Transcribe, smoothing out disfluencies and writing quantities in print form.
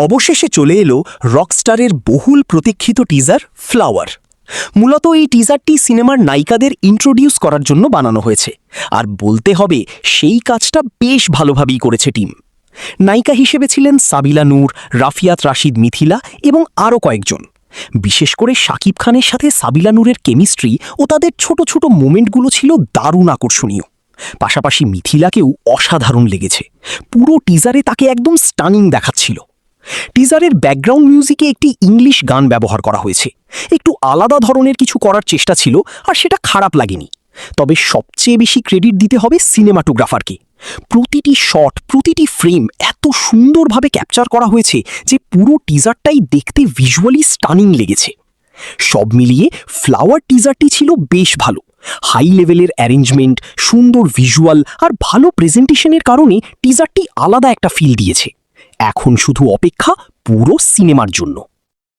অবশেষে চলে এলো রকস্টারের বহুল প্রতীক্ষিত টিজার ফ্লাওয়ার। মূলত এই টিজারটি সিনেমার নায়িকাদের ইন্ট্রোডিউস করার জন্য বানানো হয়েছে, আর বলতে হবে সেই কাজটা বেশ ভালোভাবেই করেছে টিম। নায়িকা হিসেবে ছিলেন সাবিলা নূর, রাফিয়াত রাশিদ মিথিলা এবং আরও কয়েকজন। বিশেষ করে শাকিব খানের সাথে সাবিলা নূরের কেমিস্ট্রি ও তাদের ছোট ছোট মোমেন্টগুলো ছিল দারুণ আকর্ষণীয়। পাশাপাশি মিথিলাকেও অসাধারণ লেগেছে, পুরো টিজারে তাকে একদম স্টানিং দেখাচ্ছিল। টিজারের ব্যাকগ্রাউন্ড মিউজিকে একটি ইংলিশ গান ব্যবহার করা হয়েছে। একটু আলাদা ধরনের কিছু করার চেষ্টা ছিল, আর সেটা খারাপ লাগেনি। তবে সবচেয়ে বেশি ক্রেডিট দিতে হবে সিনেমাটোগ্রাফারকে। প্রতিটি শট, প্রতিটি ফ্রেম এত সুন্দরভাবে ক্যাপচার করা হয়েছে যে পুরো টিজারটাই দেখতে ভিজুয়ালি স্টানিং লেগেছে। সব মিলিয়ে ফ্লাওয়ার টিজারটি ছিল বেশ ভালো। হাই লেভেলের অ্যারেঞ্জমেন্ট, সুন্দর ভিজুয়াল আর ভালো প্রেজেন্টেশনের কারণে টিজারটি আলাদা একটা ফিল দিয়েছে। এখন শুধু অপেক্ষা পুরো সিনেমার জন্য।